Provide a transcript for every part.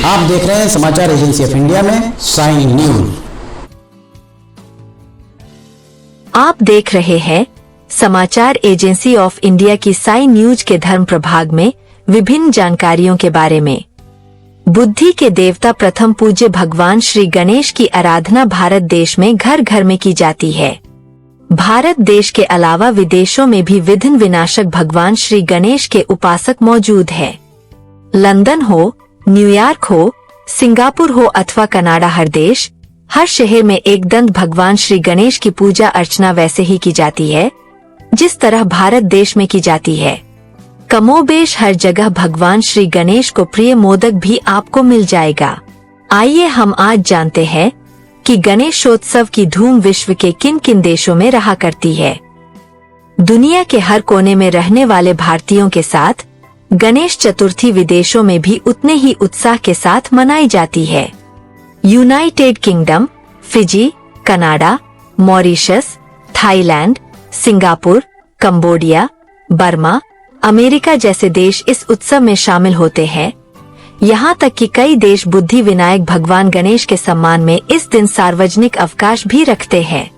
आप देख रहे हैं समाचार एजेंसी ऑफ इंडिया में साई न्यूज। आप देख रहे हैं समाचार एजेंसी ऑफ इंडिया की साई न्यूज के धर्म प्रभाग में विभिन्न जानकारियों के बारे में। बुद्धि के देवता प्रथम पूज्य भगवान श्री गणेश की आराधना भारत देश में घर घर में की जाती है। भारत देश के अलावा विदेशों में भी विघ्न विनाशक भगवान श्री गणेश के उपासक मौजूद है। लंदन हो, न्यूयॉर्क हो, सिंगापुर हो अथवा कनाडा, हर देश, हर शहर में एक दंत भगवान श्री गणेश की पूजा अर्चना वैसे ही की जाती है जिस तरह भारत देश में की जाती है। कमोबेश हर जगह भगवान श्री गणेश को प्रिय मोदक भी आपको मिल जाएगा। आइए हम आज जानते हैं कि गणेशोत्सव की धूम विश्व के किन किन देशों में रहा करती है। दुनिया के हर कोने में रहने वाले भारतीयों के साथ गणेश चतुर्थी विदेशों में भी उतने ही उत्साह के साथ मनाई जाती है। United kingdom, Fiji, Canada, Mauritius, Thailand, Singapore, Cambodia, Burma, America जैसे देश इस उत्सव में शामिल होते हैं। यहाँ तक कि कई देश बुद्धि विनायक भगवान गणेश के सम्मान में इस दिन सार्वजनिक अवकाश भी रखते हैं।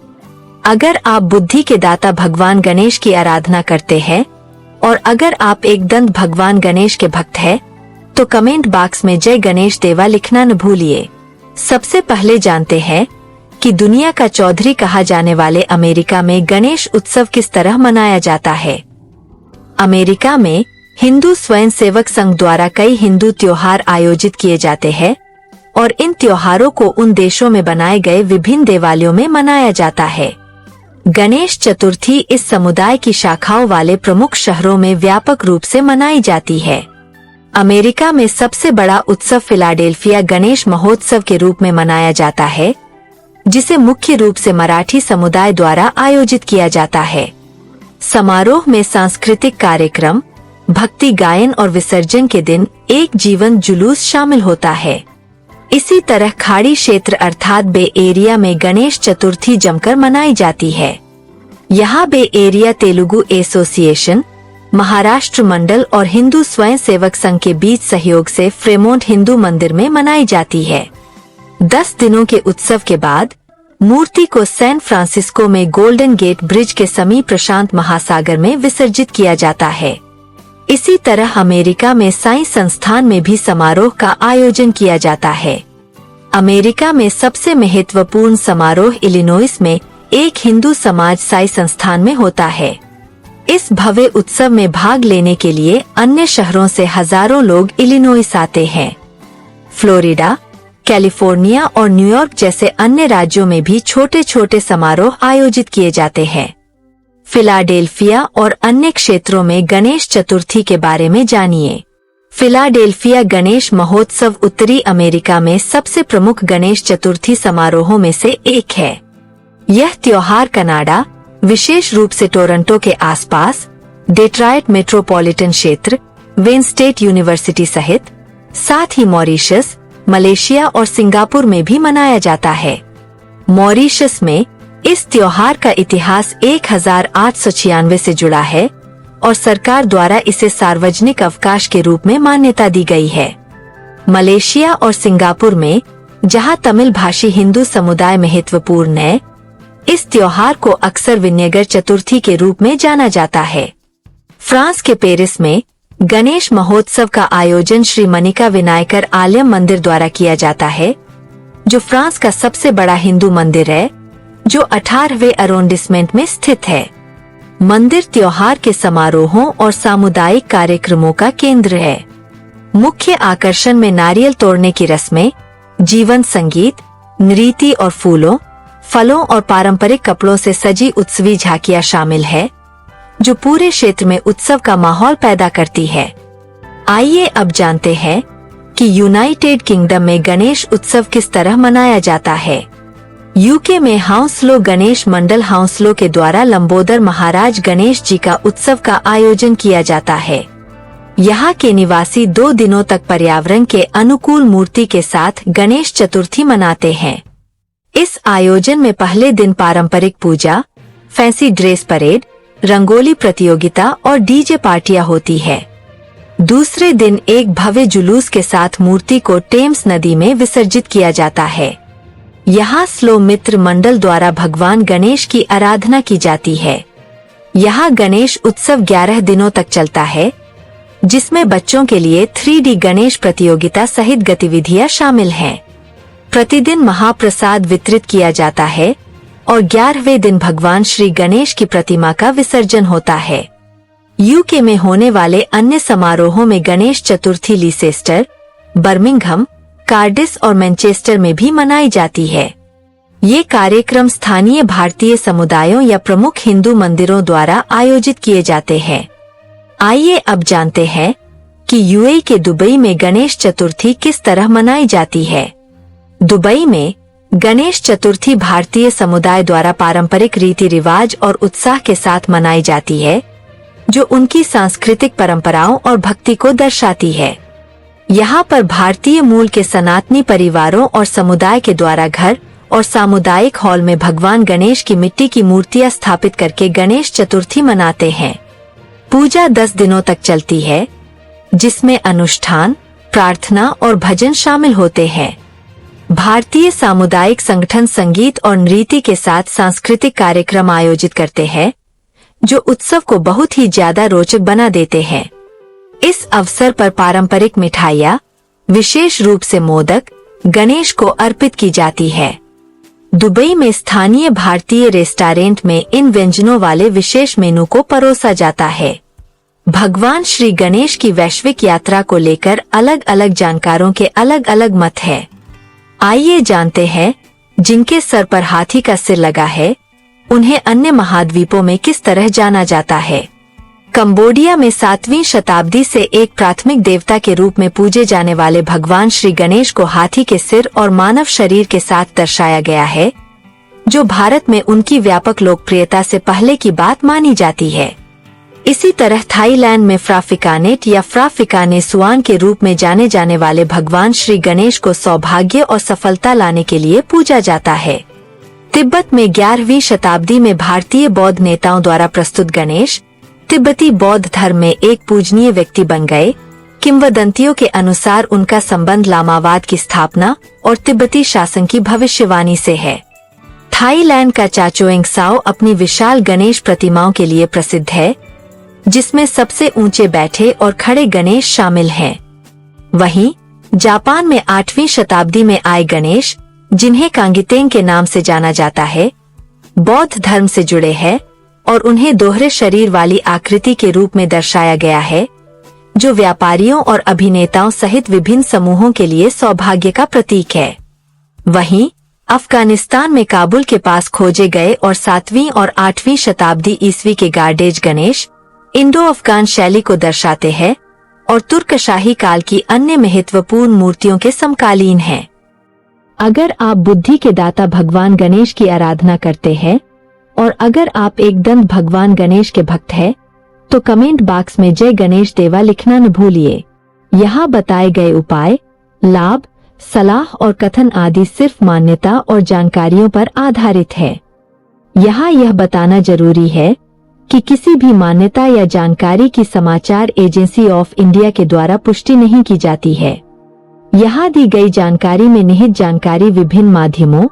अगर आप बुद्धि के दाता भगवान गणेश की आराधना करते हैं और अगर आप एक दंत भगवान गणेश के भक्त हैं, तो कमेंट बॉक्स में जय गणेश देवा लिखना न भूलिए। सबसे पहले जानते हैं कि दुनिया का चौधरी कहा जाने वाले अमेरिका में गणेश उत्सव किस तरह मनाया जाता है। अमेरिका में हिंदू स्वयंसेवक संघ द्वारा कई हिंदू त्योहार आयोजित किए जाते हैं और इन त्योहारों को उन देशों में बनाए गए विभिन्न देवालयों में मनाया जाता है। गणेश चतुर्थी इस समुदाय की शाखाओं वाले प्रमुख शहरों में व्यापक रूप से मनाई जाती है। अमेरिका में सबसे बड़ा उत्सव फिलाडेल्फिया गणेश महोत्सव के रूप में मनाया जाता है, जिसे मुख्य रूप से मराठी समुदाय द्वारा आयोजित किया जाता है। समारोह में सांस्कृतिक कार्यक्रम, भक्ति गायन और विसर्जन के दिन एक जीवंत जुलूस शामिल होता है। इसी तरह खाड़ी क्षेत्र अर्थात बे एरिया में गणेश चतुर्थी जमकर मनाई जाती है। यहाँ बे एरिया तेलुगु एसोसिएशन, महाराष्ट्र मंडल और हिंदू स्वयंसेवक संघ के बीच सहयोग से फ्रेमोंट हिंदू मंदिर में मनाई जाती है। 10 दिनों के उत्सव के बाद मूर्ति को सैन फ्रांसिस्को में गोल्डन गेट ब्रिज के समीप प्रशांत महासागर में विसर्जित किया जाता है। इसी तरह अमेरिका में साई संस्थान में भी समारोह का आयोजन किया जाता है। अमेरिका में सबसे महत्वपूर्ण समारोह इलिनोइस में एक हिंदू समाज साई संस्थान में होता है। इस भव्य उत्सव में भाग लेने के लिए अन्य शहरों से हजारों लोग इलिनोइस आते हैं। फ्लोरिडा, कैलिफोर्निया और न्यूयॉर्क जैसे अन्य राज्यों में भी छोटे छोटे समारोह आयोजित किए जाते हैं। फिलाडेल्फिया और अन्य क्षेत्रों में गणेश चतुर्थी के बारे में जानिए। फिलाडेल्फिया गणेश महोत्सव उत्तरी अमेरिका में सबसे प्रमुख गणेश चतुर्थी समारोहों में से एक है। यह त्योहार कनाडा, विशेष रूप से टोरंटो के आसपास, डेट्रॉयट मेट्रोपॉलिटन क्षेत्र, वेन स्टेट यूनिवर्सिटी सहित साथ ही मॉरिशस, मलेशिया और सिंगापुर में भी मनाया जाता है। मॉरिशस में इस त्योहार का इतिहास 1896 से जुड़ा है और सरकार द्वारा इसे सार्वजनिक अवकाश के रूप में मान्यता दी गई है। मलेशिया और सिंगापुर में, जहां तमिल भाषी हिंदू समुदाय महत्वपूर्ण है, इस त्योहार को अक्सर विन्यगर चतुर्थी के रूप में जाना जाता है। फ्रांस के पेरिस में गणेश महोत्सव का आयोजन श्री मनिका विनायकर आलयम मंदिर द्वारा किया जाता है, जो फ्रांस का सबसे बड़ा हिंदू मंदिर है, जो 18वें अरोंडिसमेंट में स्थित है। मंदिर त्योहार के समारोहों और सामुदायिक कार्यक्रमों का केंद्र है। मुख्य आकर्षण में नारियल तोड़ने की रस्में, जीवंत संगीत, नृत्य और फूलों, फलों और पारंपरिक कपड़ों से सजी उत्सवी झांकियां शामिल है, जो पूरे क्षेत्र में उत्सव का माहौल पैदा करती है। आइए अब जानते हैं कि यूनाइटेड किंगडम में गणेश उत्सव किस तरह मनाया जाता है। यूके में हाउंसलो गणेश मंडल हाउंसलो के द्वारा लंबोदर महाराज गणेश जी का उत्सव का आयोजन किया जाता है। यहाँ के निवासी 2 दिनों तक पर्यावरण के अनुकूल मूर्ति के साथ गणेश चतुर्थी मनाते हैं। इस आयोजन में पहले दिन पारंपरिक पूजा, फैंसी ड्रेस परेड, रंगोली प्रतियोगिता और डीजे पार्टियां होती है। दूसरे दिन एक भव्य जुलूस के साथ मूर्ति को टेम्स नदी में विसर्जित किया जाता है। यहाँ स्लो मित्र मंडल द्वारा भगवान गणेश की आराधना की जाती है। यहाँ गणेश उत्सव 11 दिनों तक चलता है, जिसमें बच्चों के लिए 3D गणेश प्रतियोगिता सहित गतिविधियां शामिल हैं। प्रतिदिन महाप्रसाद वितरित किया जाता है और 11वें दिन भगवान श्री गणेश की प्रतिमा का विसर्जन होता है। यूके में होने वाले अन्य समारोहों में गणेश चतुर्थी लीसेस्टर, बर्मिंघम, कार्डिस और मैनचेस्टर में भी मनाई जाती है। ये कार्यक्रम स्थानीय भारतीय समुदायों या प्रमुख हिंदू मंदिरों द्वारा आयोजित किए जाते हैं। आइए अब जानते हैं कि यूएई के दुबई में गणेश चतुर्थी किस तरह मनाई जाती है। दुबई में गणेश चतुर्थी भारतीय समुदाय द्वारा पारंपरिक रीति रिवाज और उत्साह के साथ मनाई जाती है, जो उनकी सांस्कृतिक परंपराओं और भक्ति को दर्शाती है। यहाँ पर भारतीय मूल के सनातनी परिवारों और समुदाय के द्वारा घर और सामुदायिक हॉल में भगवान गणेश की मिट्टी की मूर्तियां स्थापित करके गणेश चतुर्थी मनाते हैं। पूजा 10 दिनों तक चलती है, जिसमें अनुष्ठान, प्रार्थना और भजन शामिल होते हैं। भारतीय सामुदायिक संगठन संगीत और नृत्य के साथ सांस्कृतिक कार्यक्रम आयोजित करते हैं, जो उत्सव को बहुत ही ज्यादा रोचक बना देते हैं। इस अवसर पर पारंपरिक मिठाइयाँ, विशेष रूप से मोदक, गणेश को अर्पित की जाती है। दुबई में स्थानीय भारतीय रेस्टोरेंट में इन व्यंजनों वाले विशेष मेनू को परोसा जाता है। भगवान श्री गणेश की वैश्विक यात्रा को लेकर अलग अलग जानकारों के अलग अलग मत है। आइए जानते हैं जिनके सर पर हाथी का सिर लगा है, उन्हें अन्य महाद्वीपों में किस तरह जाना जाता है। कंबोडिया में 7वीं शताब्दी से एक प्राथमिक देवता के रूप में पूजे जाने वाले भगवान श्री गणेश को हाथी के सिर और मानव शरीर के साथ दर्शाया गया है, जो भारत में उनकी व्यापक लोकप्रियता से पहले की बात मानी जाती है। इसी तरह थाईलैंड में फ्राफिकानेट या फ्राफिकानेसुआन के रूप में जाने जाने वाले भगवान श्री गणेश को सौभाग्य और सफलता लाने के लिए पूजा जाता है। तिब्बत में 11वीं शताब्दी में भारतीय बौद्ध नेताओं द्वारा प्रस्तुत गणेश तिब्बती बौद्ध धर्म में एक पूजनीय व्यक्ति बन गए। किंवदंतियों के अनुसार उनका संबंध लामावाद की स्थापना और तिब्बती शासन की भविष्यवाणी से है। थाईलैंड का चाचोएंगसाओ अपनी विशाल गणेश प्रतिमाओं के लिए प्रसिद्ध है, जिसमें सबसे ऊंचे बैठे और खड़े गणेश शामिल हैं। वहीं जापान में 8वीं शताब्दी में आए गणेश, जिन्हें कांगितेंग के नाम से जाना जाता है, बौद्ध धर्म से जुड़े हैं और उन्हें दोहरे शरीर वाली आकृति के रूप में दर्शाया गया है, जो व्यापारियों और अभिनेताओं सहित विभिन्न समूहों के लिए सौभाग्य का प्रतीक है। वहीं अफगानिस्तान में काबुल के पास खोजे गए और 7वीं और 8वीं शताब्दी ईस्वी के गार्डेज गणेश इंडो अफगान शैली को दर्शाते हैं और तुर्कशाही काल की अन्य महत्वपूर्ण मूर्तियों के समकालीन हैं। अगर आप बुद्धि के दाता भगवान गणेश की आराधना करते हैं और अगर आप एक दंत भगवान गणेश के भक्त हैं, तो कमेंट बॉक्स में जय गणेश देवा लिखना न भूलिए। यहाँ बताए गए उपाय, लाभ, सलाह और कथन आदि सिर्फ मान्यता और जानकारियों पर आधारित है। यहाँ यह बताना जरूरी है कि किसी भी मान्यता या जानकारी की समाचार एजेंसी ऑफ इंडिया के द्वारा पुष्टि नहीं की जाती है। यहाँ दी गई जानकारी में निहित जानकारी विभिन्न माध्यमों,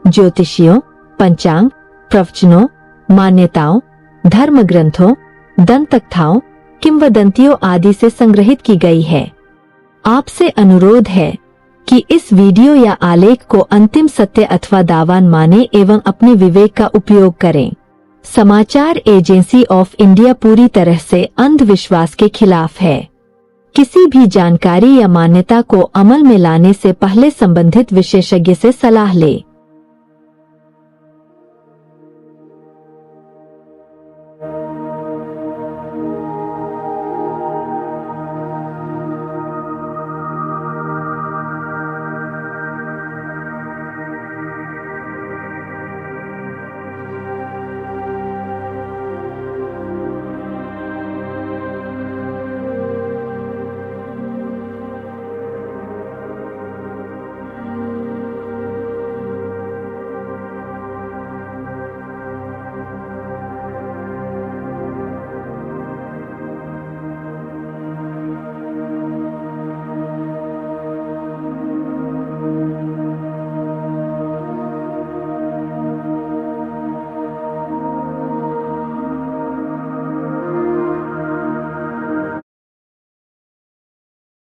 ज्योतिषियों, पंचांग, प्रवचनों, मान्यताओं, धर्म ग्रंथों, दंत कथाओं, किंवदंतियों आदि से संग्रहित की गई है। आपसे अनुरोध है कि इस वीडियो या आलेख को अंतिम सत्य अथवा दावा माने एवं अपने विवेक का उपयोग करें। समाचार एजेंसी ऑफ इंडिया पूरी तरह से अंधविश्वास के खिलाफ है। किसी भी जानकारी या मान्यता को अमल में लाने से पहले संबंधित विशेषज्ञ से सलाह लें।